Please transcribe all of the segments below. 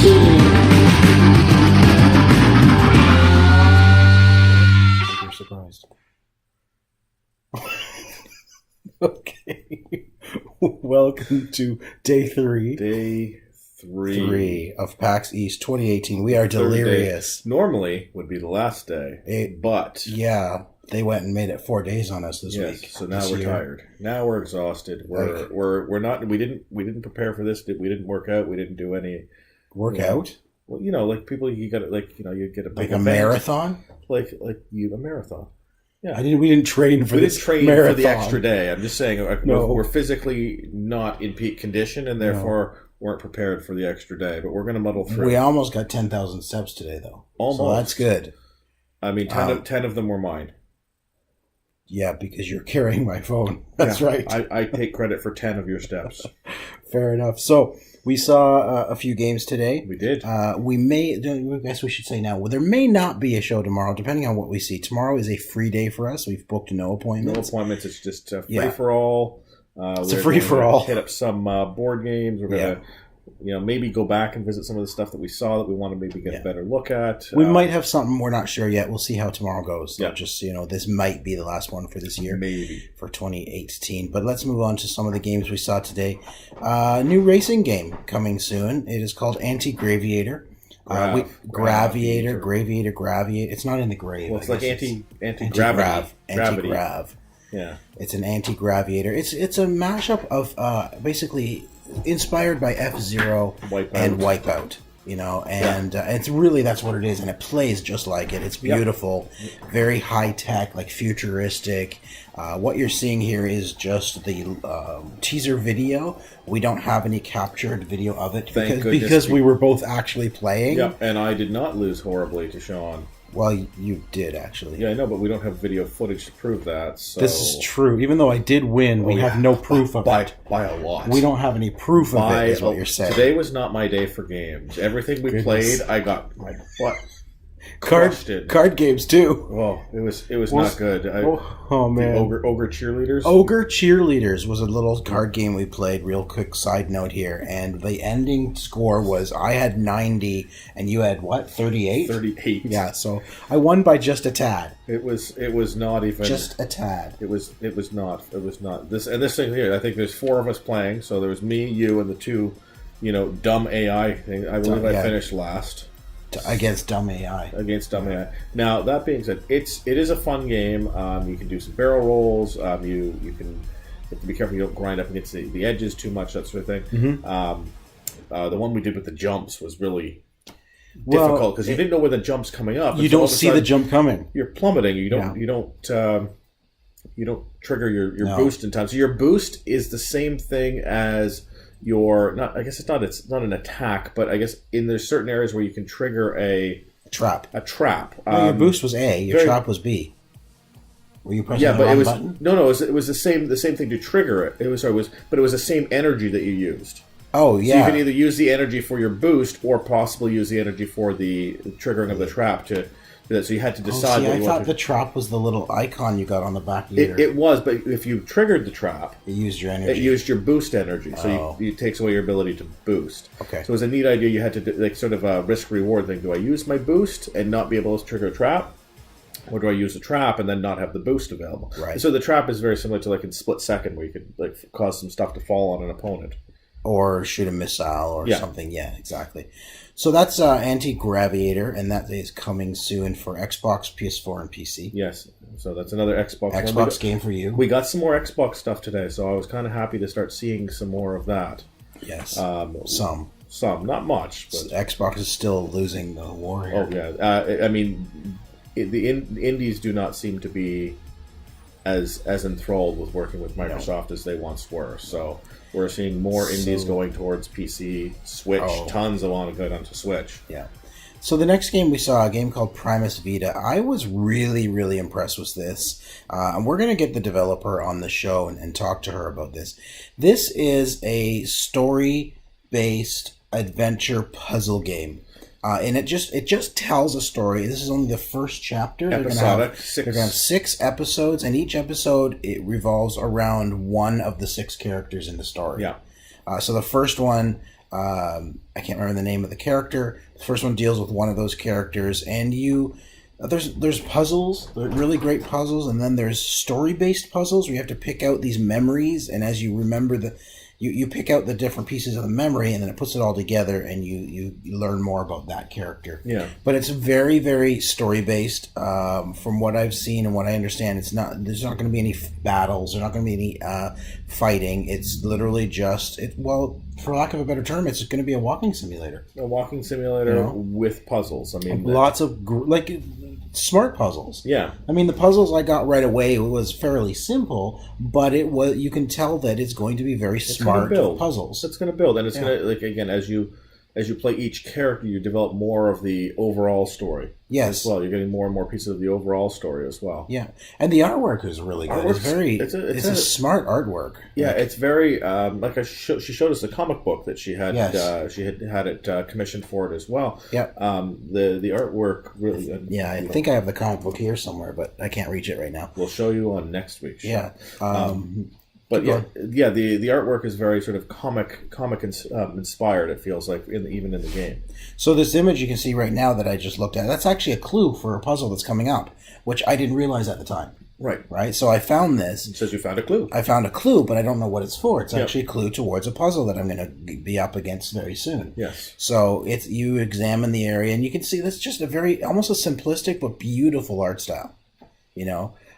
You're surprised. Okay. Welcome to day three. Day three of PAX East 2018. We are delirious. Normally would be the last day, but yeah, they went and made it 4 days on us this week. So now we're tired. Now we're exhausted. We're not. We didn't prepare for this. We didn't work out. We didn't do any workout. Well, like people, you got you get a big event. Marathon. Like a marathon. Yeah, we didn't train for this marathon. For the extra day. I'm just saying we're physically not in peak condition and therefore weren't prepared for the extra day. But we're going to muddle through. We almost got 10,000 steps today, though. Almost. So that's good. I mean, 10 of them were mine. Yeah, because you're carrying my phone. That's right. I take credit for 10 of your steps. Fair enough. So we saw a few games today. We did. I guess we should say now, there may not be a show tomorrow, depending on what we see. Tomorrow is a free day for us. We've booked no appointments. No appointments. It's just free for all. It's a free for all. Hit up some board games. We're going to maybe go back and visit some of the stuff that we saw that we want to maybe get a better look at. We might have something. We're not sure yet. We'll see how tomorrow goes. So just, this might be the last one for this year. Maybe. For 2018. But let's move on to some of the games we saw today. New racing game coming soon. It is called Anti-Graviator. Graviator. It's not in the grave. Well, it's like anti-gravity. Anti-grav. Yeah. It's an anti-graviator. It's a mashup of basically inspired by F-Zero and Wipeout, and it's really, that's what it is, and it plays just like it. It's beautiful, very high-tech, like futuristic. What you're seeing here is just the teaser video. We don't have any captured video of it because we were both actually playing. Yep, and I did not lose horribly to Sean. Well, you did, actually. Yeah, I know, but we don't have video footage to prove that. So. This is true. Even though I did win, we have no proof of it. By a lot. We don't have any proof of it, is what you're saying. Today was not my day for games. Everything we played, I got my butt card games, too. Well, it was not good. Oh, man. Ogre Cheerleaders? Ogre Cheerleaders was a little card game we played. Real quick side note here. And the ending score was, I had 90, and you had, what, 38? 38. Yeah, so I won by just a tad. It was not even... Just a tad. It was not. This thing here, I think there's 4 of us playing, so there was me, you, and the 2, dumb AI thing. I believe I finished last. Against dumb AI. Now, that being said, it is a fun game. You can do some barrel rolls. You can have to be careful you don't grind up against the edges too much, that sort of thing. Mm-hmm. The one we did with the jumps was really difficult because you didn't know where the jump's coming up. You don't see the jump coming. You're plummeting. You don't trigger your boost in time. So your boost is the same thing as it's not an attack, but I guess there's certain areas where you can trigger a trap. No, your boost was A, your trap was B. Were you pressing the wrong button? No, it was the same thing to trigger it. It was the same energy that you used. Oh, yeah. So you can either use the energy for your boost or possibly use the energy for the triggering of the trap to do that. So you had to decide what you wanted. I thought the trap was the little icon you got on the back of your... It was, but if you triggered the trap... It used your energy. It used your boost energy, so it takes away your ability to boost. Okay. So it was a neat idea. You had to, sort of a risk-reward thing. Do I use my boost and not be able to trigger a trap? Or do I use the trap and then not have the boost available? Right. So the trap is very similar to in split second where you could cause some stuff to fall on an opponent. Or shoot a missile or something. Yeah, exactly. So that's Anti-Graviator, and that is coming soon for Xbox, PS4, and PC. Yes. So that's another Xbox game for you. We got some more Xbox stuff today, so I was kind of happy to start seeing some more of that. Yes. Some, not much. But Xbox is still losing the war here. Oh, yeah. The indies do not seem to be as enthralled with working with Microsoft as they once were. So we're seeing more indies going towards PC, Switch. Tons of want to go onto Switch. Yeah. So the next game we saw, a game called Primus Vita. I was really, really impressed with this. And we're going to get the developer on the show and talk to her about this. This is a story-based adventure puzzle game. And it just tells a story. This is only the first chapter. Episodic. They're going to have 6 episodes, and each episode it revolves around one of the 6 characters in the story. Yeah. So the first one I can't remember the name of the character. The first one deals with one of those characters, and there's puzzles, really great puzzles, and then there's story-based puzzles where you have to pick out these memories, and as you remember you pick out the different pieces of the memory, and then it puts it all together, and you learn more about that character. Yeah. But it's very, very story-based. From what I've seen and what I understand, there's not going to be any battles. There's not going to be any fighting. It's literally just, for lack of a better term, it's going to be a walking simulator. A walking simulator with puzzles. I mean, lots of smart puzzles. Yeah. I mean, the puzzles I got right away was fairly simple, but you can tell that it's going to be very smart puzzles. It's going to build, and it's going to, like, again, as you play each character, you develop more of the overall story. Yes. As well, you're getting more and more pieces of the overall story as well. Yeah, and the artwork is really good. It's a smart artwork. Yeah, it's very she showed us a comic book that she had. Yes. She had it commissioned for it as well. Yeah. The artwork really. I think I have the comic book here somewhere, but I can't reach it right now. We'll show you on next week's show. Yeah. But the artwork is very sort of comic inspired. It feels like even in the game. So this image you can see right now that I just looked at, that's actually a clue for a puzzle that's coming up, which I didn't realize at the time. Right. So I found this. It says you found a clue. I found a clue, but I don't know what it's for. It's actually a clue towards a puzzle that I'm going to be up against very soon. Yes. So you examine the area, and you can see that's just almost a simplistic but beautiful art style.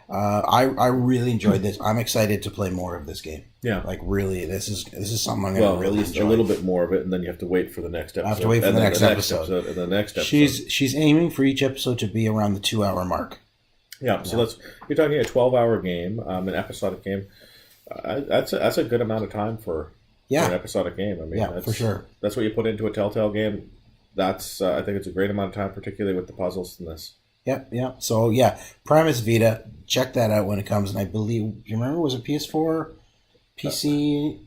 I really enjoyed this. I'm excited to play more of this game. Yeah. Like, really, this is something I'm going to really enjoy. A little bit more of it, and then you have to wait for the next episode. I have to wait for the next episode. And the next episode. She's aiming for each episode to be around the 2-hour mark. Yeah, so you're talking a 12-hour game, an episodic game. That's a good amount of time for an episodic game. I mean, for sure. That's what you put into a Telltale game. That's I think it's a great amount of time, particularly with the puzzles in this. Yep. So, Primus Vita, check that out when it comes. And I believe, do you remember, was it PS4, PC?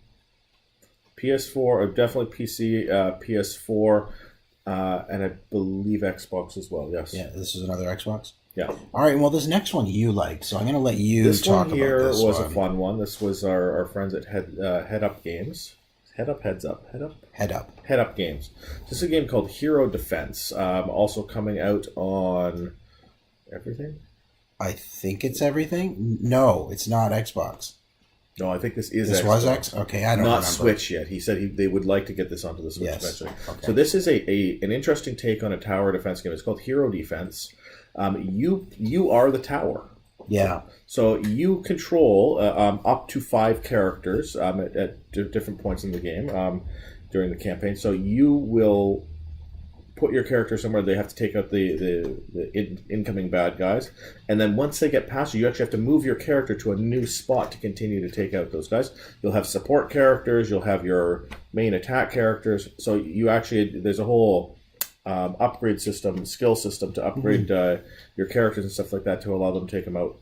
PS4, definitely PC, PS4, and I believe Xbox as well, yes. Yeah, this is another Xbox? Yeah. All right, well, this next one you liked, so I'm going to let you talk about this one. This one here was a fun one. This was our friends at Head Up Games. Head Up Games. This is a game called Hero Defense, also coming out on everything? I think it's everything. No, it's not Xbox. No, I think this is This Xbox. was X? Okay, I don't remember. Not Switch yet. He said they would like to get this onto the Switch eventually. Okay. So this is an interesting take on a tower defense game. It's called Hero Defense. You are the tower. Yeah. So you control up to 5 characters at different points in the game during the campaign. So you will put your character somewhere. They have to take out the incoming bad guys, and then once they get past you actually have to move your character to a new spot to continue to take out those guys. You'll have support characters. You'll have your main attack characters. So there's a whole upgrade system, skill system to upgrade your characters and stuff like that to allow them to take them out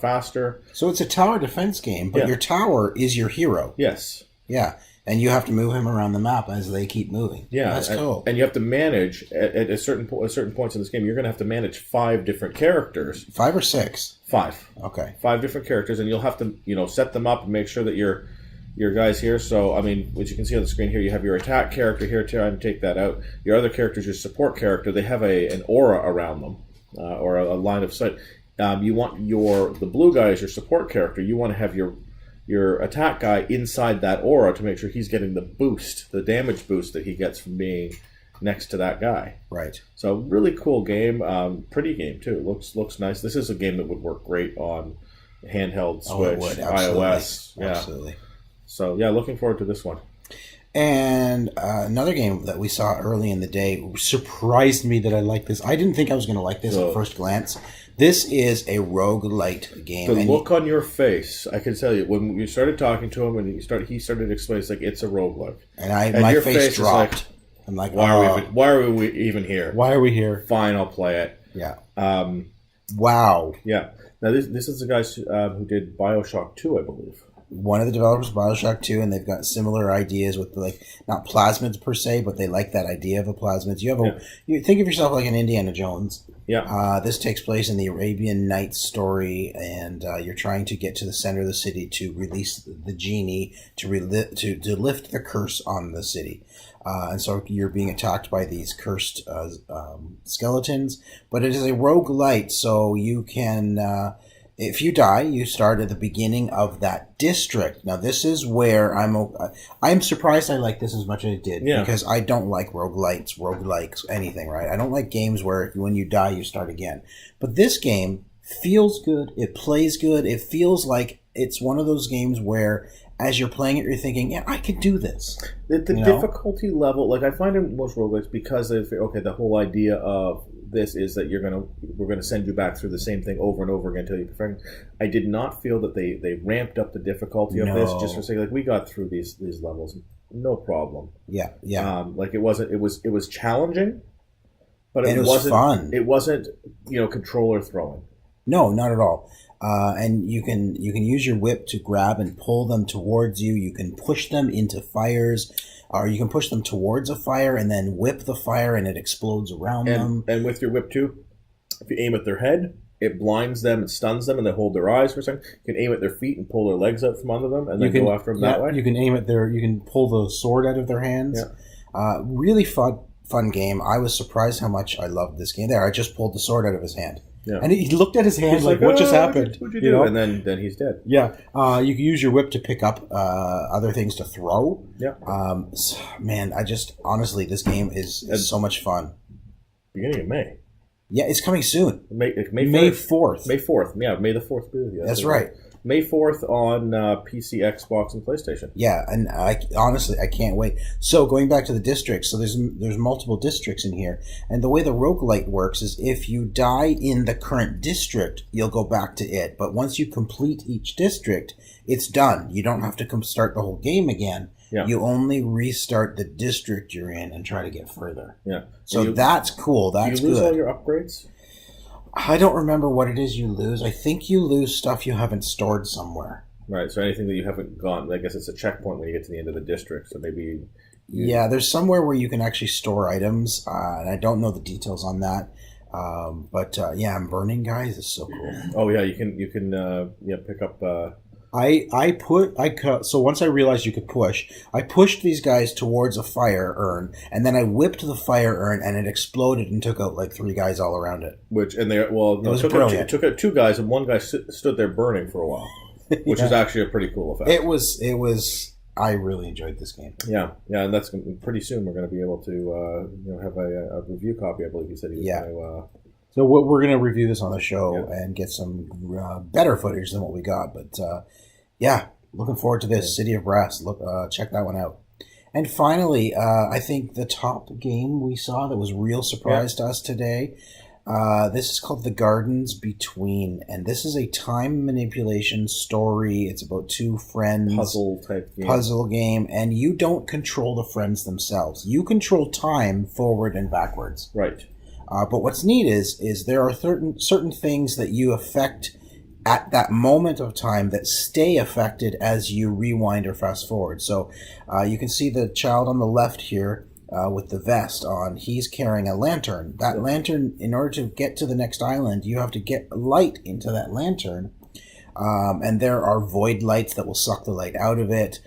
faster. So it's a tower defense game, but your tower is your hero. Yes. Yeah. And you have to move him around the map as they keep moving. Yeah, that's cool. And you have to manage at certain points in this game. You're going to have to manage 5 different characters. 5 or 6? 5. Okay. 5 different characters, and you'll have to set them up and make sure that your guys here. So I mean, as you can see on the screen here, you have your attack character here to take that out. Your other character is your support character. They have an aura around them or a line of sight. You want the blue guy as your support character. You want to have your attack guy inside that aura to make sure he's getting the damage boost that he gets from being next to that guy. Right. So really cool game, pretty game too. Looks nice. This is a game that would work great on handheld Switch, iOS. Yeah. Absolutely. So yeah, looking forward to this one. And another game that we saw early in the day surprised me that I liked this. I didn't think I was going to like this at first glance. This is a roguelite game. The look on your face, I can tell you, when you started talking to him and he started explaining, it's like, it's a roguelike. And my face dropped. Like, I'm like, why are we even here? Why are we here? Fine, I'll play it. Yeah. Wow. Yeah. Now, this is the guys who did Bioshock 2, I believe. One of the developers, Bioshock 2, and they've got similar ideas with, not plasmids per se, but they like that idea of a plasmid. You think of yourself like an Indiana Jones, This takes place in the Arabian Nights story, and you're trying to get to the center of the city to release the genie to lift the curse on the city. And so you're being attacked by these cursed skeletons. But it is a roguelite, so you can... if you die, you start at the beginning of that district. Now, this is where I'm surprised I like this as much as I did, because I don't like roguelikes, anything, right? I don't like games where when you die, you start again. But this game feels good. It plays good. It feels like it's one of those games where as you're playing it, you're thinking, yeah, I could do this. The difficulty level, like I find in most roguelikes, because of, the whole idea of this is that we're gonna send you back through the same thing over and over again until you perfect. I did not feel that they ramped up the difficulty of this just for saying, like, we got through these levels, no problem. Yeah. Like it was challenging, but it was fun. It wasn't controller throwing. No, not at all. And you can use your whip to grab and pull them towards you. You can push them into fires, or you can push them towards a fire and then whip the fire and it explodes around them. And with your whip too, if you aim at their head, it blinds them and stuns them, and they hold their eyes for a second. You can aim at their feet and pull their legs out from under them, and then go after them that way. You can aim at you can pull the sword out of their hands. Yeah. Really fun game. I was surprised how much I loved this game. There, I just pulled the sword out of his hand. Yeah. And he looked at his hand like, what just happened? What'd you do? And then he's dead. Yeah. You can use your whip to pick up other things to throw. Yeah. Man, honestly, this game is so much fun. Beginning of May. Yeah, it's coming soon. May 4th. May 4th. Yeah, May the 4th be with you. That's right. May 4th on PC, Xbox, and PlayStation. Yeah, and I can't wait. So going back to the districts, so there's multiple districts in here, and the way the roguelite works is if you die in the current district, you'll go back to it. But once you complete each district, it's done. You don't have to start the whole game again. Yeah. You only restart the district you're in and try to get further. Yeah. So that's cool. That's good. You lose all your upgrades? I don't remember what it is you lose. I think you lose stuff you haven't stored somewhere. Right, so anything that you haven't gone, I guess it's a checkpoint when you get to the end of the district, so maybe... Yeah, there's somewhere where you can actually store items, and I don't know the details on that. But I'm burning guys is so cool. Oh yeah, you can pick up... So once I realized you could push, I pushed these guys towards a fire urn, and then I whipped the fire urn, and it exploded and took out like 3 guys all around it. It took out 2 guys, and one guy stood there burning for a while, which is actually a pretty cool effect. It was. I really enjoyed this game. Yeah, and that's pretty soon. We're going to be able to have a review copy. I believe you said he was going to. So we're going to review this on the show and get some better footage than what we got. But looking forward to this. City of Brass. Check that one out. And finally, I think the top game we saw that was real surprise to us today. This is called The Gardens Between, and this is a time manipulation story. It's about 2 friends. Puzzle game, and you don't control the friends themselves. You control time forward and backwards. Right. But what's neat is there are certain things that you affect at that moment of time that stay affected as you rewind or fast forward. So you can see the child on the left here with the vest on. He's carrying a lantern. That lantern, in order to get to the next island, you have to get light into that lantern. And there are void lights that will suck the light out of it.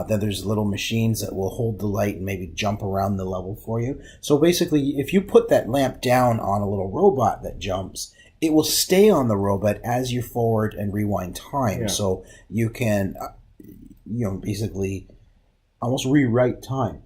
Then there's little machines that will hold the light and maybe jump around the level for you. So basically, if you put that lamp down on a little robot that jumps, it will stay on the robot as you forward and rewind time. Yeah. So you can, basically almost rewrite time,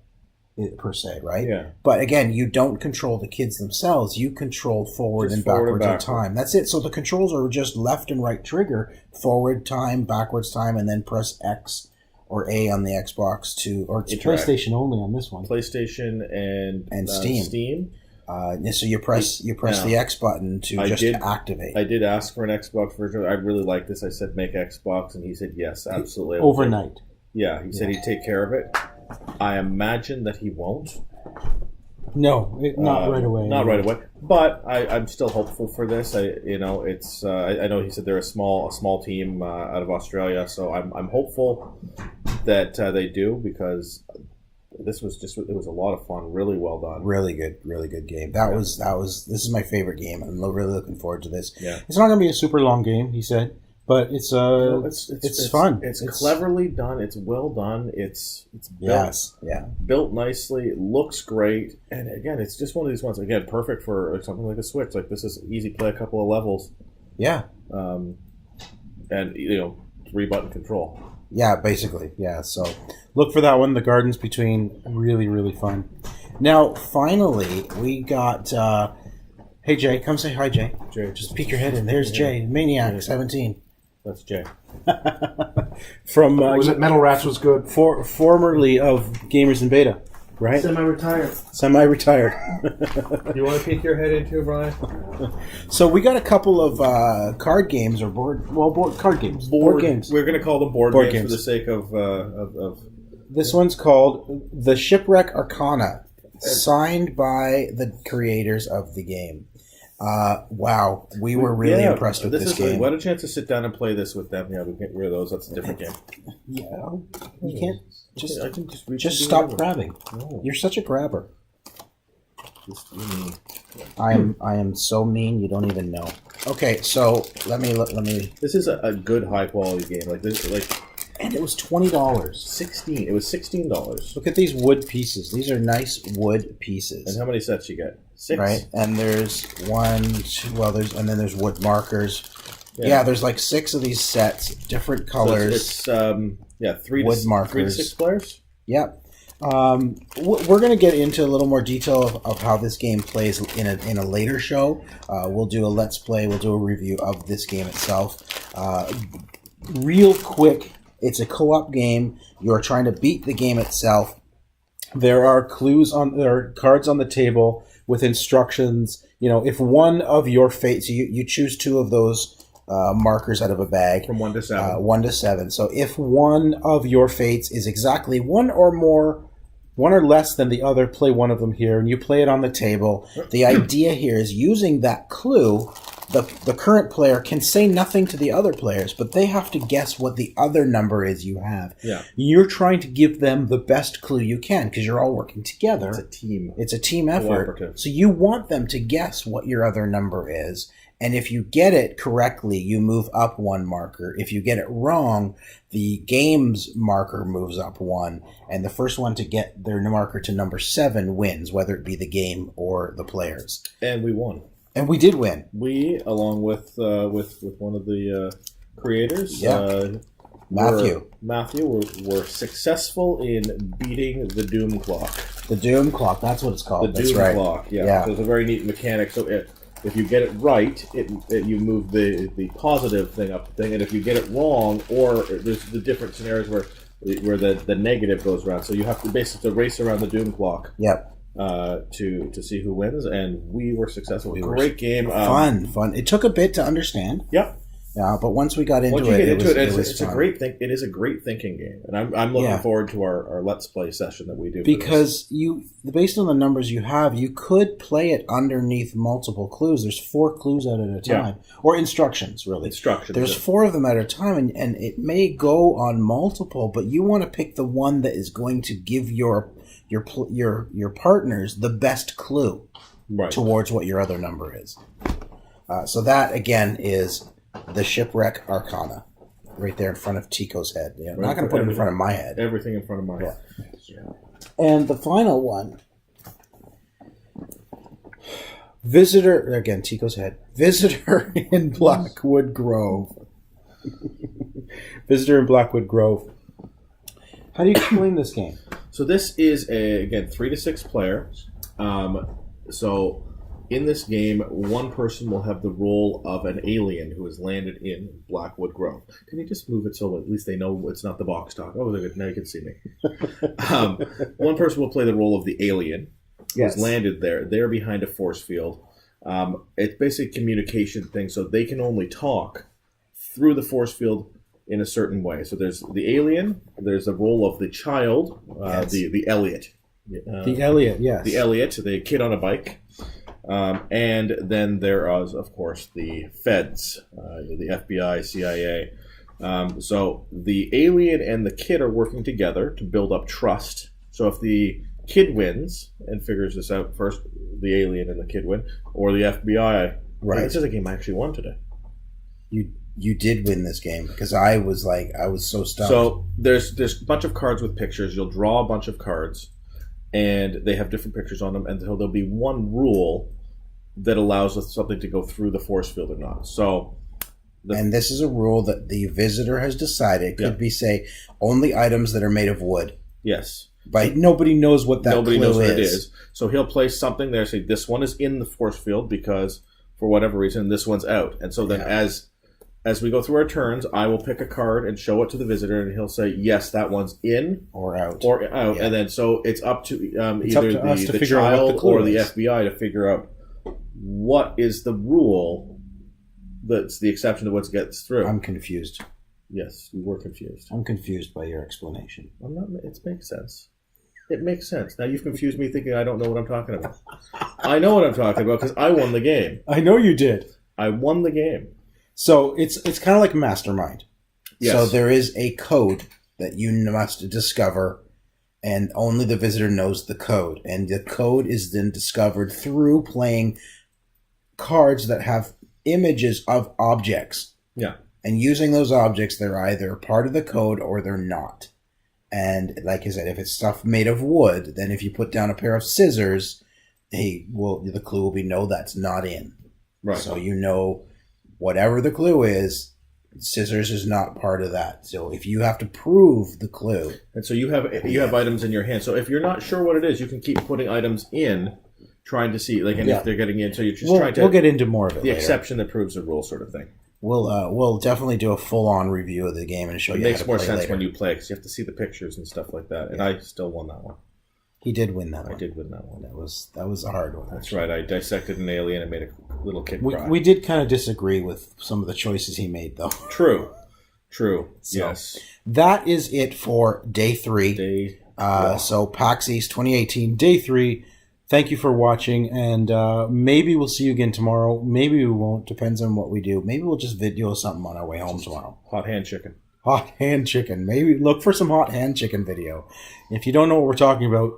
per se, right? Yeah. But again, you don't control the kids themselves. You control forward and backwards in time. That's it. So the controls are just left and right trigger, forward time, backwards time, and then press X or A on the Xbox or it's PlayStation only on this one. PlayStation and Steam. So you press the X button to activate. I did ask for an Xbox version. I really like this. I said make Xbox, and he said yes, absolutely. Overnight. He said he'd take care of it. I imagine that he won't. No, not right away. Not right away. But I'm still hopeful for this. I know he said they're a small team out of Australia, so I'm hopeful that they do, because this was a lot of fun, really well done. Really good game. This is my favorite game. I'm really looking forward to this. Yeah. It's not going to be a super long game, he said, but it's fun. It's cleverly done. It's well done. It's built, built nicely. It looks great. And again, it's just one of these ones. Again, perfect for something like a Switch. Like this is easy play, a couple of levels. Yeah. And 3-button control. Yeah, basically. Yeah. So look for that one. The Gardens Between. Really, really fun. Now, finally, we got. Hey Jay, come say hi, Jay. Jay, just peek your head in. There's Jay, Maniac 17. That's Jay. From was it Metal Rats was good? Formerly of Gamers in Beta, right? Semi-retired. You want to peek your head into, Brian? So we got a couple of card games or board games. Board games. We're going to call them board games for the sake of. This one's called the Shipwreck Arcana, signed by the creators of the game. Wow, we were really impressed with this game. What a chance to sit down and play this with them. Yeah, we get rid of those. That's a different game. Yeah, you can't just stop grabbing. No. You're such a grabber. I am so mean you don't even know. Okay, so let me. This is a good high quality game. Like this, and it was $20. It was $16. Look at these wood pieces. These are nice wood pieces. And how many sets you get? 6. Right, and there's 1, 2. Well, there's wood markers. Yeah, there's like 6 of these sets, different colors. So it's 3 wood to markers. 3 to 6 players. Yep. We're going to get into a little more detail of how this game plays in a later show. We'll do a let's play. We'll do a review of this game itself. Real quick, it's a co-op game. You're trying to beat the game itself. There are cards on the table with instructions. If one of your fates, you choose 2 of those markers out of a bag. From 1 to 7. 1 to 7. So if one of your fates is exactly one or less than the other, play one of them here, and you play it on the table. The idea here is using that clue. The current player can say nothing to the other players, but they have to guess what the other number is you have. Yeah. You're trying to give them the best clue you can because you're all working together. It's a team. It's a team effort. So you want them to guess what your other number is. And if you get it correctly, you move up 1 marker. If you get it wrong, the game's marker moves up 1. And the first one to get their marker to number 7 wins, whether it be the game or the players. And we won. And we did win. We, along with one of the creators, Matthew, were successful in beating the Doom Clock. The Doom Clock, that's what it's called. The Doom Clock, yeah. So it's a very neat mechanic. So if you get it right, you move the positive thing up the thing, and if you get it wrong, or there's the different scenarios where the negative goes around. So you have to basically race around the Doom Clock. Yep. To see who wins, and we were successful. Great game. Fun. It took a bit to understand. Yep. Yeah, but once we got into it, it's a great thing. It is a great thinking game, and I'm looking forward to our let's play session that we do. Because based on the numbers you have, you could play it underneath multiple clues. There's 4 clues out at a time, or instructions, really. There's 4 of them at a time, and it may go on multiple, but you want to pick the one that is going to give your partners the best clue towards what your other number is. So that again is the Shipwreck Arcana, right there in front of Tico's head. I'm not going to put it in front of my head. Everything in front of my head. Yeah. And the final one, Visitor, again, Tico's head. Visitor in Blackwood Grove. Visitor in Blackwood Grove. How do you explain this game? So this is, again, 3 to 6 players. So in this game, one person will have the role of an alien who has landed in Blackwood Grove. Can you just move it so at least they know it's not the box talk? Oh, now you can see me. One person will play the role of the alien who's landed there. They're behind a force field. It's basically a communication thing, so they can only talk through the force field in a certain way. So there's the alien, there's the role of the child, the Elliot. The Elliot, yes. The Elliot, the kid on a bike. And then there is, of course, the feds, the FBI, CIA. So the alien and the kid are working together to build up trust So if the kid wins and figures this out first, the alien and the kid win, or the FBI. Right. This is a game I actually won today. You did win this game because I was so stunned. So there's a bunch of cards with pictures. You'll draw a bunch of cards, and they have different pictures on them, and so there'll be one rule that allows something to go through the force field or not. So, and this is a rule that the visitor has decided. It could be, say, only items that are made of wood. Yes. But nobody knows what that Nobody clue knows what is. it is. So he'll place something there, say this one is in the force field because for whatever reason this one's out. And so then as we go through our turns, I will pick a card and show it to the visitor, and he'll say, yes, that one's in or out. Yeah. And then so it's up to either the out child what or the the is. FBI to figure out what is the rule that's the exception to what gets through. I'm confused. Yes, you were confused. I'm confused by your explanation. I'm not. It makes sense. It makes sense. Now you've confused me thinking I don't know what I'm talking about. I know what I'm talking about because I won the game. I know you did. I won the game. So it's kind of like Mastermind. Yes. So there is a code that you must discover, and only the visitor knows the code. And the code is then discovered through playing cards that have images of objects. Yeah. And using those objects, they're either part of the code or they're not. And like I said, if it's stuff made of wood, then if you put down a pair of scissors, the clue will be no, that's not in. Right. So you know, whatever the clue is, scissors is not part of that. So if you have to prove the clue, and so you have items in your hand. So if you're not sure what it is, you can keep putting items in, trying to see if they're getting in. So you're just trying to. We'll get into more of it. The later. exception that proves the rule, sort of thing. We'll definitely do a full-on review of the game and show you. It makes how to more play sense later. when you play because you have to see the pictures and stuff like that. And I still won that one. He did win that one. I did win that one. That was a hard one. That's right. I dissected an alien and made a little kid cry. We did kind of disagree with some of the choices he made, though. True. So, Yes. That is it for day 3. So PAX East 2018, day 3. Thank you for watching, and maybe we'll see you again tomorrow. Maybe we won't. Depends on what we do. Maybe we'll just video something on our way home tomorrow. Hot hand chicken. Hot hand chicken. Maybe look for some hot hand chicken video. If you don't know what we're talking about,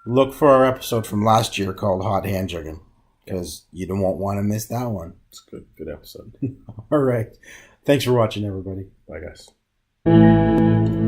look for our episode from last year called Hot Hand Chicken, because you don't want to miss that one. It's a good episode. All right. Thanks for watching, everybody. Bye, guys.